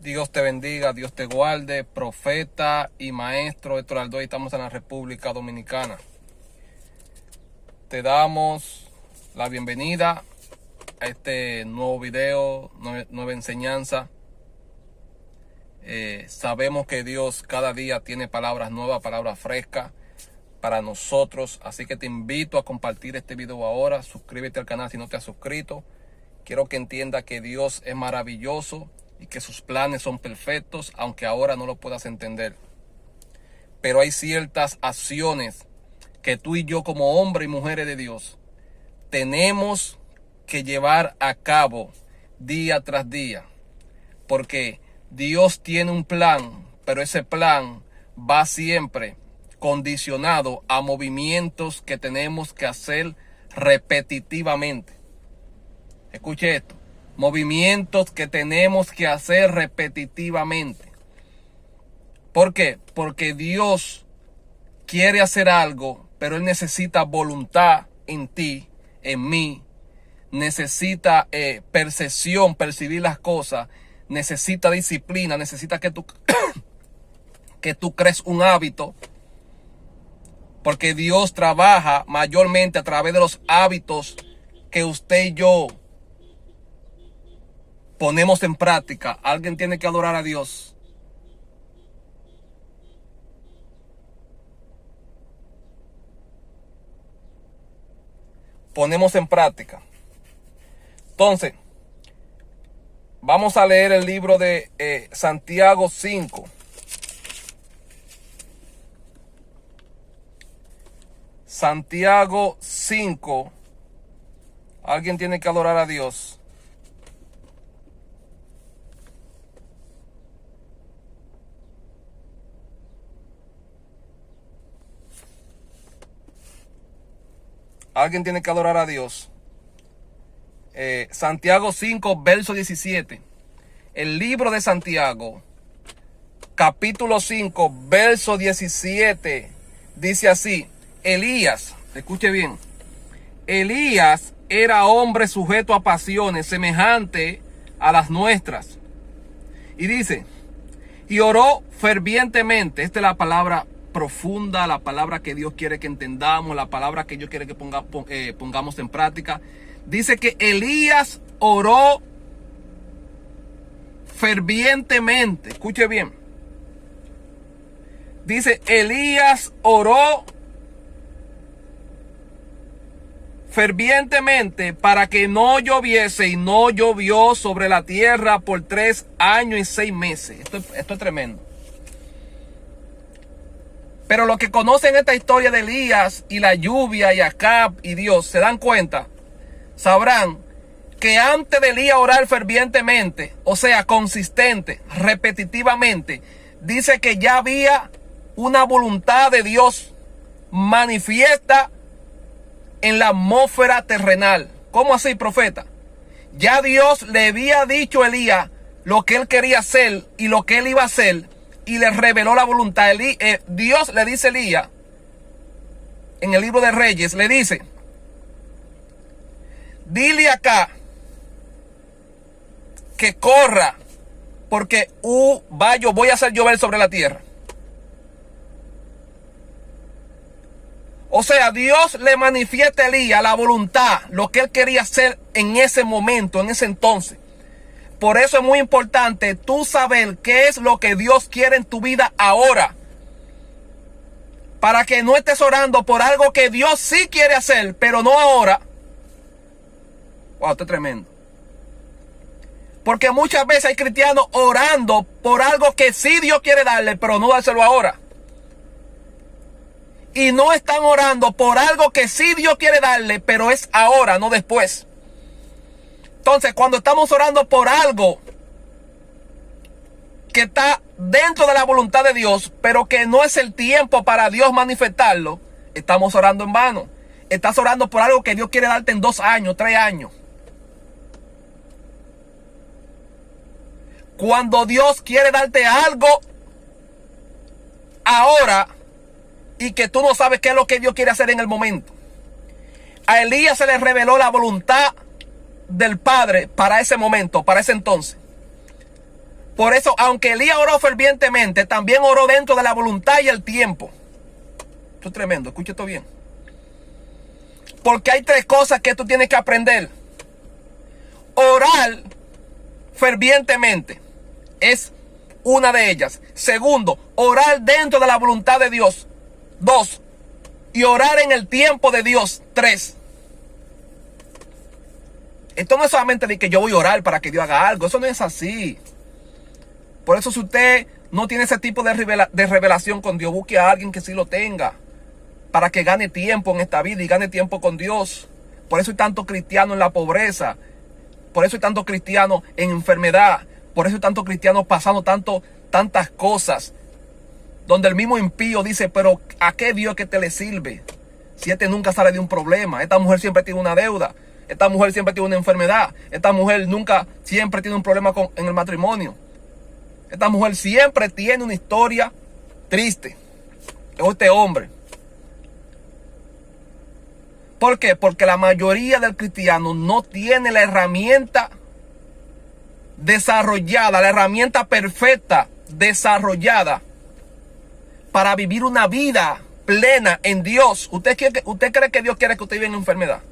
Dios te bendiga, Dios te guarde, profeta y maestro Héctor Aldoy. Estamos en la República Dominicana. Te damos la bienvenida a este nuevo video, nueva enseñanza. Sabemos que Dios cada día tiene palabras nuevas, palabras frescas para nosotros. Así que te invito a compartir este video ahora. Suscríbete al canal si no te has suscrito. Quiero que entiendas que Dios es maravilloso y que sus planes son perfectos, aunque ahora no lo puedas entender. Pero hay ciertas acciones que tú y yo, como hombres y mujeres de Dios, tenemos que llevar a cabo día tras día. Porque Dios tiene un plan, pero ese plan va siempre condicionado a movimientos que tenemos que hacer repetitivamente. Escuche esto. Movimientos que tenemos que hacer repetitivamente. ¿Por qué? Porque Dios quiere hacer algo, pero Él necesita voluntad en ti, en mí. Necesita percepción, percibir las cosas. Necesita disciplina. Necesita que tú, que tú crees un hábito. Porque Dios trabaja mayormente a través de los hábitos que usted y yo ponemos en práctica. Alguien tiene que adorar a Dios. Ponemos en práctica. Entonces, vamos a leer el libro de Santiago 5. Santiago 5. Alguien tiene que adorar a Dios. Alguien tiene que adorar a Dios. Santiago 5, verso 17. El libro de Santiago, capítulo 5, verso 17, dice así. Elías, escuche bien. Elías era hombre sujeto a pasiones semejante a las nuestras. Y dice, y oró fervientemente. Esta es la palabra profunda, la palabra que Dios quiere que entendamos, la palabra que Dios quiere que pongamos en práctica. Dice que Elías oró fervientemente. Escuche bien. Dice, Elías oró fervientemente para que no lloviese, y no llovió sobre la tierra por 3 años y 6 meses. Esto es tremendo. Pero los que conocen esta historia de Elías y la lluvia y Acab y Dios se dan cuenta, sabrán que antes de Elías orar fervientemente, o sea, consistente, repetitivamente, dice que ya había una voluntad de Dios manifiesta en la atmósfera terrenal. ¿Cómo así, profeta? Ya Dios le había dicho a Elías lo que él quería hacer y lo que él iba a hacer, y le reveló la voluntad. Dios le dice a Elías, en el libro de Reyes, le dice, dile acá que corra, porque yo voy a hacer llover sobre la tierra. O sea, Dios le manifiesta a Elías la voluntad, lo que él quería hacer en ese momento, en ese entonces. Por eso es muy importante tú saber qué es lo que Dios quiere en tu vida ahora. Para que no estés orando por algo que Dios sí quiere hacer, pero no ahora. Wow, esto es tremendo. Porque muchas veces hay cristianos orando por algo que sí Dios quiere darle, pero no dárselo ahora. Y no están orando por algo que sí Dios quiere darle, pero es ahora, no después. Entonces, cuando estamos orando por algo que está dentro de la voluntad de Dios, pero que no es el tiempo para Dios manifestarlo, estamos orando en vano. Estás orando por algo que Dios quiere darte en 2 años, 3 años. Cuando Dios quiere darte algo ahora y que tú no sabes qué es lo que Dios quiere hacer en el momento. A Elías se le reveló la voluntad del Padre para ese momento, para ese entonces. Por eso, aunque Elías oró fervientemente, también oró dentro de la voluntad y el tiempo. Esto es tremendo, escucha esto bien. Porque hay tres cosas que tú tienes que aprender. Orar fervientemente es una de ellas. Segundo, orar dentro de la voluntad de Dios. 2. Y orar en el tiempo de Dios. 3. Esto no es solamente de que yo voy a orar para que Dios haga algo. Eso no es así. Por eso si usted no tiene ese tipo de revelación con Dios, busque a alguien que sí lo tenga. Para que gane tiempo en esta vida y gane tiempo con Dios. Por eso hay tanto cristiano en la pobreza. Por eso hay tanto cristiano en enfermedad. Por eso hay tanto cristiano pasando tantas cosas. Donde el mismo impío dice, pero ¿a qué Dios que te le sirve? Si este nunca sale de un problema. Esta mujer siempre tiene una deuda. Esta mujer siempre tiene una enfermedad. Esta mujer siempre tiene un problema en el matrimonio. Esta mujer siempre tiene una historia triste. O este hombre. ¿Por qué? Porque la mayoría del cristiano no tiene la herramienta desarrollada, la herramienta perfecta desarrollada para vivir una vida plena en Dios. ¿Usted cree que Dios quiere que usted viva en enfermedad?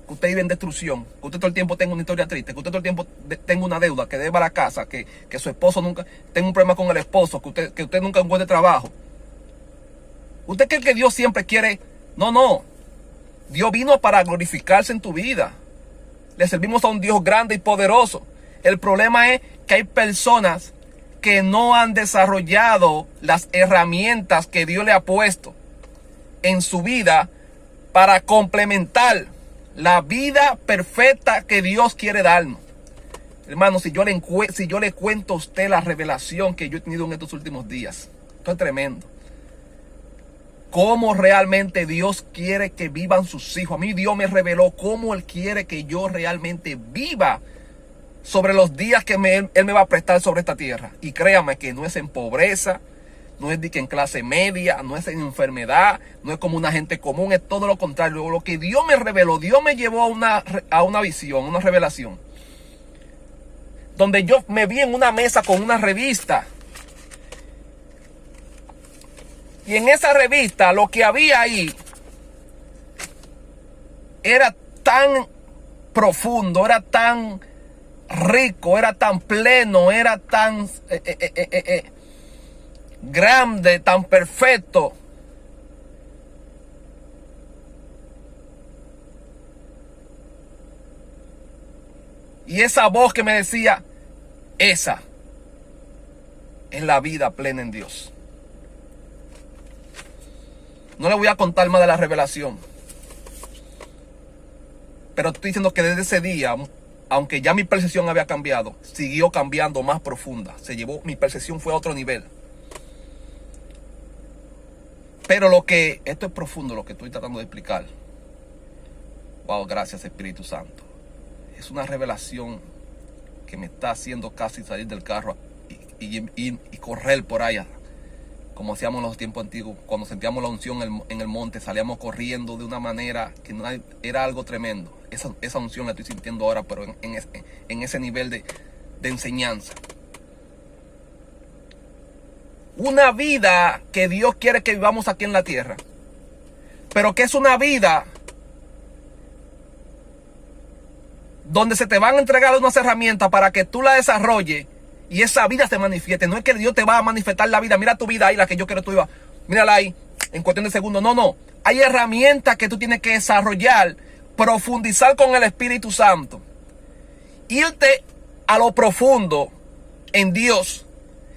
Que usted vive en destrucción, que usted todo el tiempo tenga una historia triste, que usted todo el tiempo tenga una deuda, que deba la casa, que su esposo nunca tenga un problema con el esposo, que usted nunca encuentre trabajo. ¿Usted cree que Dios siempre quiere? No. Dios vino para glorificarse en tu vida. Le servimos a un Dios grande y poderoso. El problema es que hay personas que no han desarrollado las herramientas que Dios le ha puesto en su vida para complementar la vida perfecta que Dios quiere darnos. Hermano, si yo le cuento a usted la revelación que yo he tenido en estos últimos días, esto es tremendo. Cómo realmente Dios quiere que vivan sus hijos. A mí Dios me reveló cómo Él quiere que yo realmente viva sobre los días que Él me va a prestar sobre esta tierra. Y créame que no es en pobreza, no es de que en clase media, no es en enfermedad, no es como una gente común, es todo lo contrario. Lo que Dios me reveló, Dios me llevó a una visión, una revelación. Donde yo me vi en una mesa con una revista. Y en esa revista lo que había ahí era tan profundo, era tan rico, era tan pleno, era tan grande, tan perfecto. Y esa voz que me decía, esa es la vida plena en Dios. No le voy a contar más de la revelación. Pero estoy diciendo que desde ese día, aunque ya mi percepción había cambiado, siguió cambiando más profunda. Mi percepción fue a otro nivel. Pero esto es profundo lo que estoy tratando de explicar. Wow, gracias Espíritu Santo. Es una revelación que me está haciendo casi salir del carro y correr por allá. Como hacíamos en los tiempos antiguos, cuando sentíamos la unción en el monte, salíamos corriendo de una manera que era algo tremendo. Esa unción la estoy sintiendo ahora, pero en ese nivel de enseñanza. Una vida que Dios quiere que vivamos aquí en la tierra, pero que es una vida donde se te van a entregar unas herramientas para que tú la desarrolles y esa vida se manifieste. No es que Dios te va a manifestar la vida. Mira tu vida ahí, la que yo quiero que tú vivas. Mírala ahí, en cuestión de segundos. No. Hay herramientas que tú tienes que desarrollar, profundizar con el Espíritu Santo. Irte a lo profundo en Dios.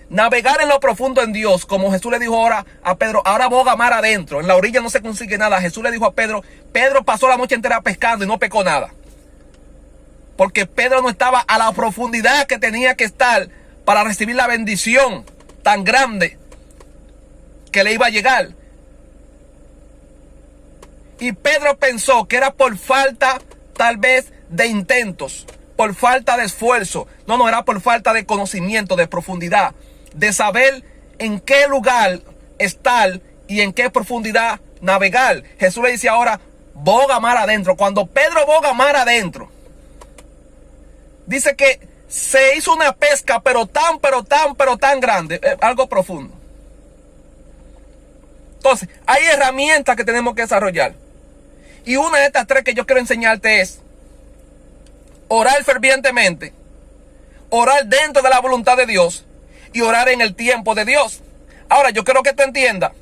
Navegar en lo profundo en Dios. Como Jesús le dijo ahora a Pedro, ahora boga mar adentro. En la orilla no se consigue nada. Jesús le dijo a Pedro, Pedro pasó la noche entera pescando y no pescó nada. Porque Pedro no estaba a la profundidad que tenía que estar para recibir la bendición tan grande que le iba a llegar. Y Pedro pensó que era por falta tal vez de intentos, por falta de esfuerzo. No, era por falta de conocimiento, de profundidad, de saber en qué lugar estar y en qué profundidad navegar. Jesús le dice ahora, boga mar adentro. Cuando Pedro boga mar adentro, dice que se hizo una pesca, pero tan grande, algo profundo. Entonces, hay herramientas que tenemos que desarrollar. Y una de estas tres que yo quiero enseñarte es orar fervientemente, orar dentro de la voluntad de Dios y orar en el tiempo de Dios. Ahora, yo quiero que tú entiendas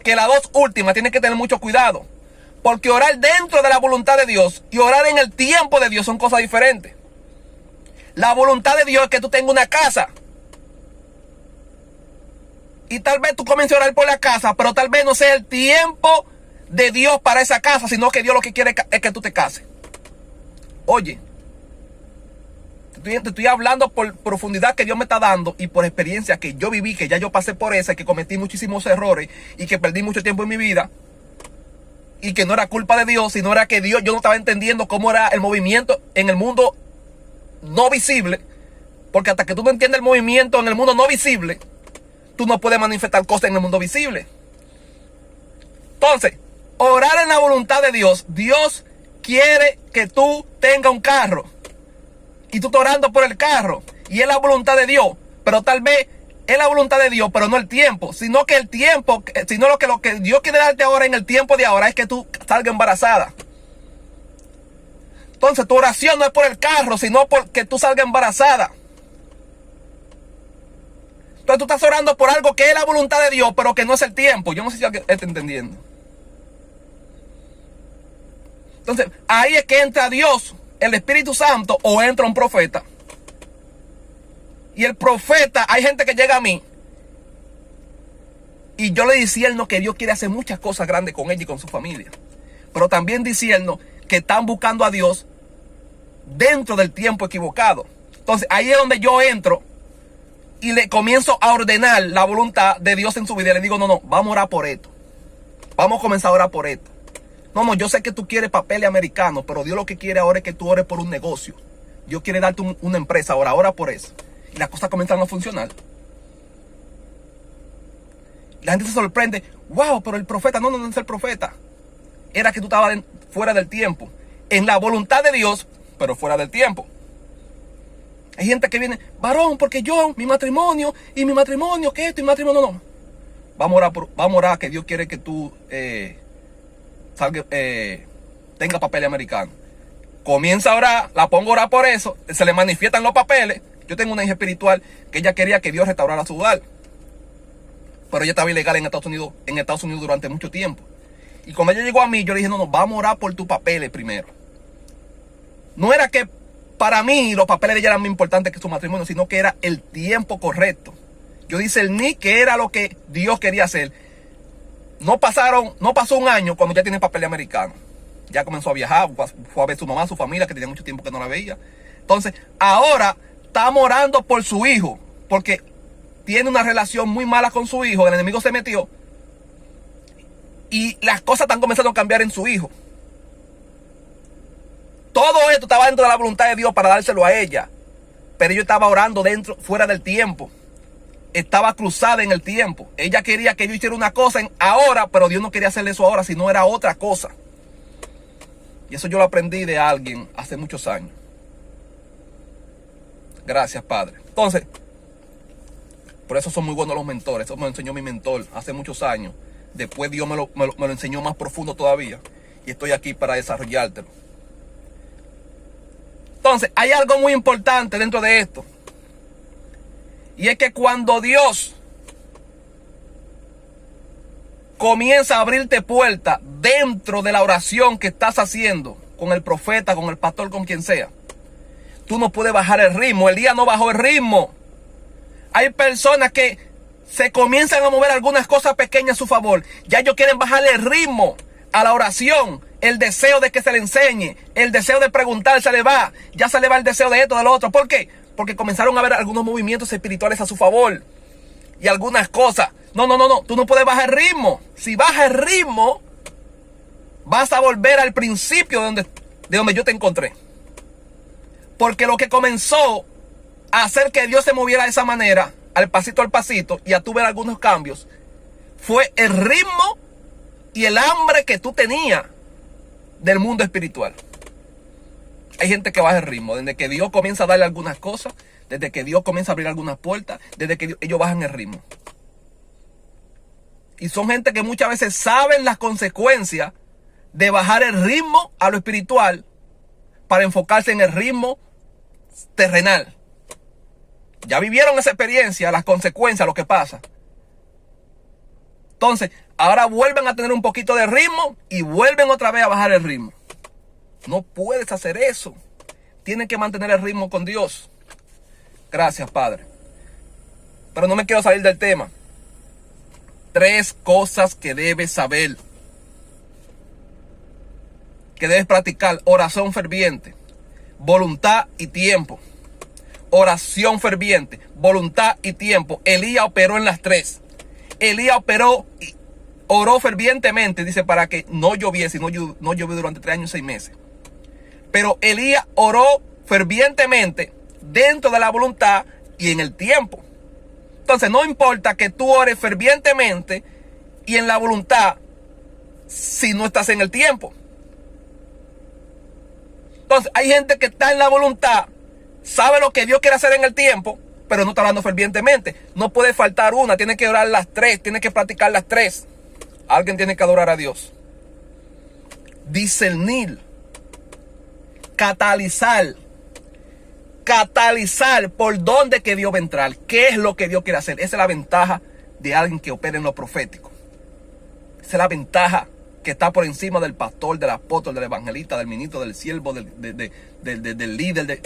que las dos últimas tienes que tener mucho cuidado. Porque orar dentro de la voluntad de Dios y orar en el tiempo de Dios son cosas diferentes. La voluntad de Dios es que tú tengas una casa. Y tal vez tú comiences a orar por la casa, pero tal vez no sea el tiempo de Dios para esa casa, sino que Dios lo que quiere es que tú te cases. Oye, te estoy hablando por profundidad que Dios me está dando y por experiencia que yo viví, que ya yo pasé por esa, que cometí muchísimos errores y que perdí mucho tiempo en mi vida. Y que no era culpa de Dios, sino era que Dios, yo no estaba entendiendo cómo era el movimiento en el mundo no visible. Porque hasta que tú no entiendes el movimiento en el mundo no visible, tú no puedes manifestar cosas en el mundo visible. Entonces, orar en la voluntad de Dios. Dios quiere que tú tengas un carro. Y tú estás orando por el carro. Y es la voluntad de Dios. Pero tal vez es la voluntad de Dios, pero no el tiempo. Sino que el tiempo, sino lo que Dios quiere darte ahora en el tiempo de ahora es que tú salgas embarazada. Entonces tu oración no es por el carro, sino porque tú salgas embarazada. Entonces tú estás orando por algo que es la voluntad de Dios, pero que no es el tiempo. Yo no sé si alguien está entendiendo. Entonces ahí es que entra Dios, el Espíritu Santo, o entra un profeta. Y el profeta, hay gente que llega a mí y yo le discierno que Dios quiere hacer muchas cosas grandes con ella y con su familia. Pero también discierno que están buscando a Dios dentro del tiempo equivocado. Entonces ahí es donde yo entro y le comienzo a ordenar la voluntad de Dios en su vida. Le digo, no, vamos a orar por esto. Vamos a comenzar a orar por esto. No, yo sé que tú quieres papeles americanos, pero Dios lo que quiere ahora es que tú ores por un negocio. Dios quiere darte una empresa ahora, ora por eso. Y las cosas comienzan a funcionar. La gente se sorprende. Wow, pero el profeta, no es el profeta. Era que tú estabas fuera del tiempo. En la voluntad de Dios, pero fuera del tiempo. Hay gente que viene, varón, porque yo, mi matrimonio, que esto, y mi matrimonio, no. Vamos a orar que Dios quiere que tú tenga papeles americanos. Comienza a orar, la pongo a orar por eso, se le manifiestan los papeles. Yo tengo una hija espiritual que ella quería que Dios restaurara su hogar. Pero ella estaba ilegal en Estados Unidos durante mucho tiempo. Y cuando ella llegó a mí, yo le dije, no, vamos a orar por tus papeles primero. No era que para mí los papeles de ella eran más importantes que su matrimonio, sino que era el tiempo correcto. Yo discerní que era lo que Dios quería hacer. No pasó un año cuando ya tiene papeles americanos. Ya comenzó a viajar, fue a ver a su mamá, a su familia, que tenía mucho tiempo que no la veía. Entonces, ahora estamos orando por su hijo, porque tiene una relación muy mala con su hijo, el enemigo se metió, y las cosas están comenzando a cambiar en su hijo. Todo esto estaba dentro de la voluntad de Dios para dárselo a ella, pero yo estaba orando fuera del tiempo. Estaba cruzada en el tiempo. Ella quería que yo hiciera una cosa ahora, pero Dios no quería hacerle eso ahora, sino era otra cosa. Y eso yo lo aprendí de alguien hace muchos años. Gracias, Padre. Entonces, por eso son muy buenos los mentores. Eso me lo enseñó mi mentor hace muchos años. Después Dios me lo enseñó más profundo todavía. Y estoy aquí para desarrollártelo. Entonces, hay algo muy importante dentro de esto. Y es que cuando Dios comienza a abrirte puertas dentro de la oración que estás haciendo con el profeta, con el pastor, con quien sea, tú no puedes bajar el ritmo. Elías no bajó el ritmo. Hay personas que se comienzan a mover algunas cosas pequeñas a su favor. Ya ellos quieren bajarle el ritmo a la oración. El deseo de que se le enseñe, el deseo de preguntar se le va. Ya se le va el deseo de esto, de lo otro. ¿Por qué? Porque comenzaron a ver algunos movimientos espirituales a su favor. Y algunas cosas. No. Tú no puedes bajar el ritmo. Si bajas el ritmo, vas a volver al principio de donde yo te encontré. Porque lo que comenzó a hacer que Dios se moviera de esa manera, al pasito, y a tu ver algunos cambios, fue el ritmo y el hambre que tú tenías del mundo espiritual. hay gente que baja el ritmo. Desde que Dios comienza a darle algunas cosas, desde que Dios comienza a abrir algunas puertas, desde que ellos bajan el ritmo. Y son gente que muchas veces saben las consecuencias de bajar el ritmo a lo espiritual para enfocarse en el ritmo terrenal. Ya vivieron esa experiencia, las consecuencias, lo que pasa. Entonces, ahora vuelven a tener un poquito de ritmo y vuelven otra vez a bajar el ritmo. No puedes hacer eso. Tienes que mantener el ritmo con Dios. Gracias, Padre. Pero no me quiero salir del tema. 3 cosas que debes saber, que debes practicar: oración ferviente, voluntad y tiempo. Oración ferviente, voluntad y tiempo. Elías operó en las 3. Elías oró fervientemente, dice, para que no lloviese. No llovió durante 3 años y 6 meses. Pero Elías oró fervientemente dentro de la voluntad y en el tiempo. Entonces no importa que tú ores fervientemente y en la voluntad si no estás en el tiempo. Entonces hay gente que está en la voluntad, sabe lo que Dios quiere hacer en el tiempo, pero no está orando fervientemente. No puede faltar una, tiene que orar las 3, tiene que practicar las 3. Alguien tiene que adorar a Dios. Discernir, catalizar por dónde que Dios va a entrar, qué es lo que Dios quiere hacer. Esa es la ventaja de alguien que opera en lo profético. Esa es la ventaja que está por encima del pastor, del apóstol, del evangelista, del ministro, del siervo, del líder.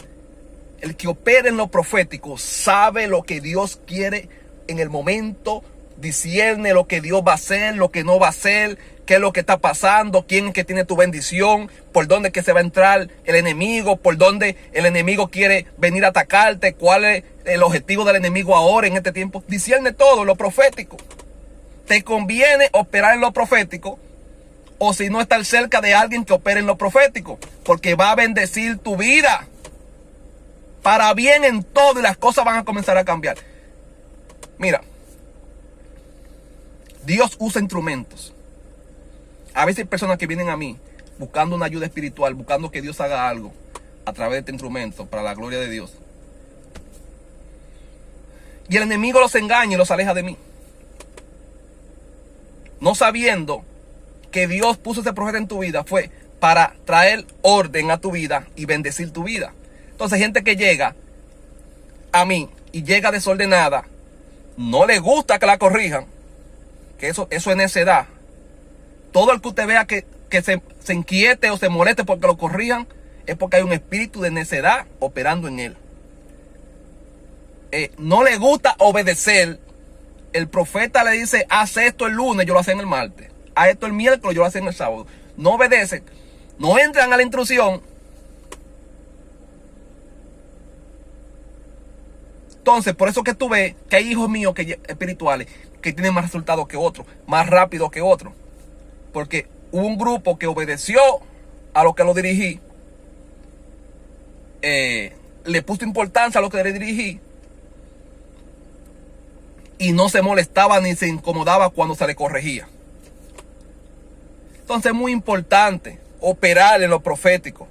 El que opera en lo profético sabe lo que Dios quiere en el momento, discierne lo que Dios va a hacer, lo que no va a hacer, qué es lo que está pasando, quién es que tiene tu bendición, por dónde es que se va a entrar el enemigo, por dónde el enemigo quiere venir a atacarte, cuál es el objetivo del enemigo ahora en este tiempo. Discierne todo lo profético. Te conviene operar en lo profético, o si no, estar cerca de alguien que opere en lo profético, porque va a bendecir tu vida para bien en todo y las cosas van a comenzar a cambiar. Mira, Dios usa instrumentos. A veces hay personas que vienen a mí buscando una ayuda espiritual, buscando que Dios haga algo a través de este instrumento para la gloria de Dios. Y el enemigo los engaña y los aleja de mí, no sabiendo que Dios puso ese profeta en tu vida fue para traer orden a tu vida y bendecir tu vida. Entonces, gente que llega a mí y llega desordenada, no le gusta que la corrijan, que eso es necedad. Todo el que usted vea que se inquiete o se moleste porque lo corrijan, es porque hay un espíritu de necedad operando en él. No le gusta obedecer. El profeta le dice, haz esto el lunes, yo lo hacen el martes. Haz esto el miércoles, yo lo hacen el sábado. No obedecen, no entran a la instrucción. Entonces, por eso que tú ves que hay hijos míos espirituales que tienen más resultados que otros, más rápido que otros. Porque hubo un grupo que obedeció a lo que lo dirigí, le puso importancia a lo que le dirigí y no se molestaba ni se incomodaba cuando se le corregía. Entonces es muy importante operar en lo profético.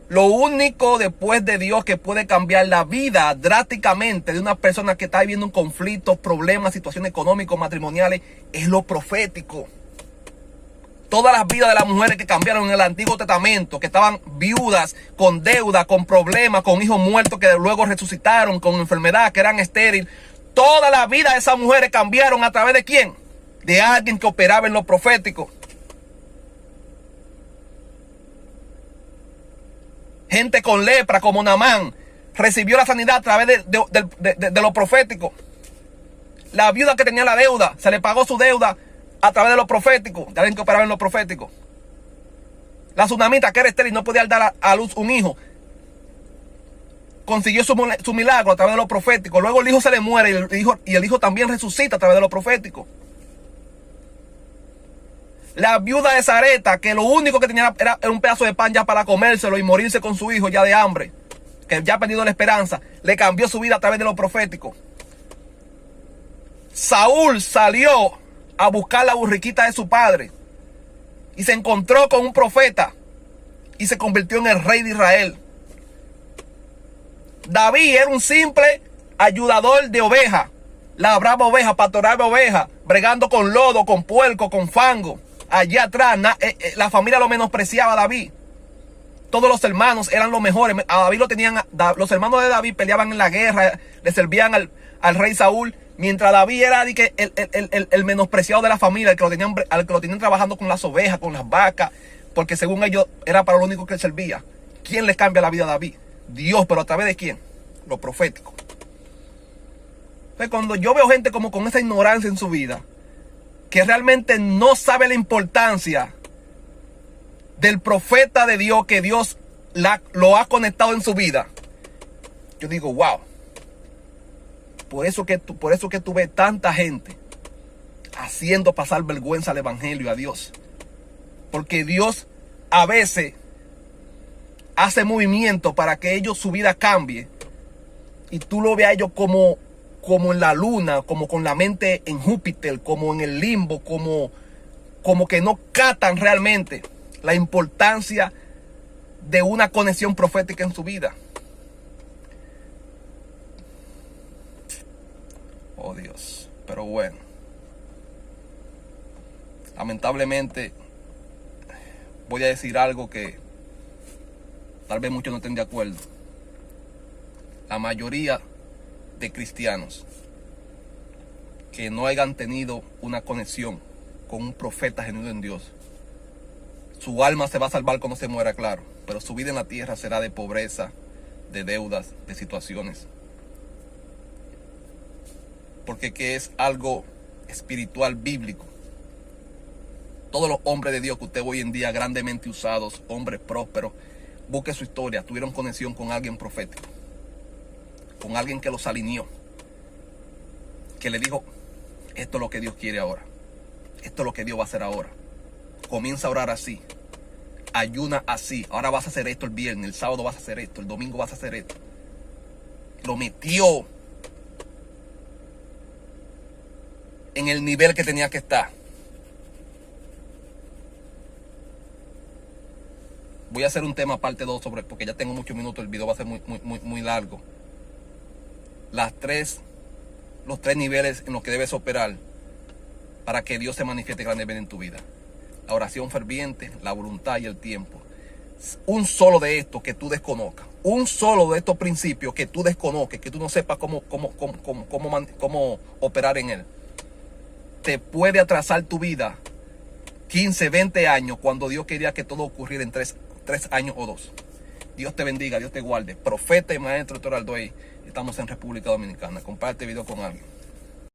Lo único después de Dios que puede cambiar la vida drásticamente de una persona que está viviendo un conflicto, problemas, situaciones económicas, matrimoniales, es lo profético. Todas las vidas de las mujeres que cambiaron en el Antiguo Testamento, que estaban viudas, con deuda, con problemas, con hijos muertos que luego resucitaron, con enfermedad, que eran estériles. Toda la vida de esas mujeres cambiaron a través de ¿quién? De alguien que operaba en lo profético. Gente con lepra como Naamán recibió la sanidad a través de lo profético. La viuda que tenía la deuda, se le pagó su deuda a través de lo profético, de alguien que operaba en lo profético. La tsunamita que era estéril no podía dar a luz un hijo, consiguió su milagro a través de lo profético. Luego el hijo se le muere y el hijo también resucita a través de lo profético. La viuda de Sarepta, que lo único que tenía era un pedazo de pan ya para comérselo y morirse con su hijo ya de hambre, que ya ha perdido la esperanza, le cambió su vida a través de lo profético. Saúl salió a buscar la burriquita de su padre y se encontró con un profeta y se convirtió en el rey de Israel. David era un simple ayudador de ovejas. Labraba ovejas, pastoreaba ovejas, bregando con lodo, con puerco, con fango. Allá atrás, la familia lo menospreciaba a David. Todos los hermanos eran los mejores. A David lo tenían, los hermanos de David peleaban en la guerra, le servían al rey Saúl. Mientras David era el menospreciado de la familia, al que lo tenían trabajando con las ovejas, con las vacas, porque según ellos era para lo único que él servía. ¿Quién le cambia la vida a David? Dios, pero ¿a través de quién? Lo profético. Entonces, cuando yo veo gente como con esa ignorancia en su vida, que realmente no sabe la importancia del profeta de Dios, que Dios lo ha conectado en su vida, yo digo, wow. Por eso que tú ves tanta gente haciendo pasar vergüenza al evangelio, a Dios. Porque Dios a veces hace movimiento para que ellos, su vida cambie. Y tú lo ves a ellos como en la luna, como con la mente en Júpiter, como en el limbo, como que no captan realmente la importancia de una conexión profética en su vida. Oh Dios, pero bueno, lamentablemente voy a decir algo que tal vez muchos no estén de acuerdo. La mayoría de cristianos que no hayan tenido una conexión con un profeta genuino en Dios, su alma se va a salvar cuando se muera, claro, pero su vida en la tierra será de pobreza, de deudas, de situaciones. Porque que es algo espiritual, bíblico. Todos los hombres de Dios que usted ve hoy en día, grandemente usados, hombres prósperos, busque su historia, tuvieron conexión con alguien profético, con alguien que los alineó, que le dijo, esto es lo que Dios quiere ahora, esto es lo que Dios va a hacer ahora, comienza a orar así, ayuna así, ahora vas a hacer esto el viernes, el sábado vas a hacer esto, el domingo vas a hacer esto. Lo metió en el nivel que tenía que estar. Voy a hacer un tema parte 2 sobre, porque ya tengo muchos minutos, el video va a ser muy largo. Los tres niveles en los que debes operar para que Dios se manifieste grandemente en tu vida. La oración ferviente, la voluntad y el tiempo. Un solo de estos que tú desconozcas, un solo de estos principios que tú desconozcas, que tú no sepas cómo operar en él, te puede atrasar tu vida 15, 20 años cuando Dios quería que todo ocurriera en 3 años o 2. Dios te bendiga, Dios te guarde. Profeta y maestro Héctor Aldoey. Estamos en República Dominicana. Comparte el video con alguien.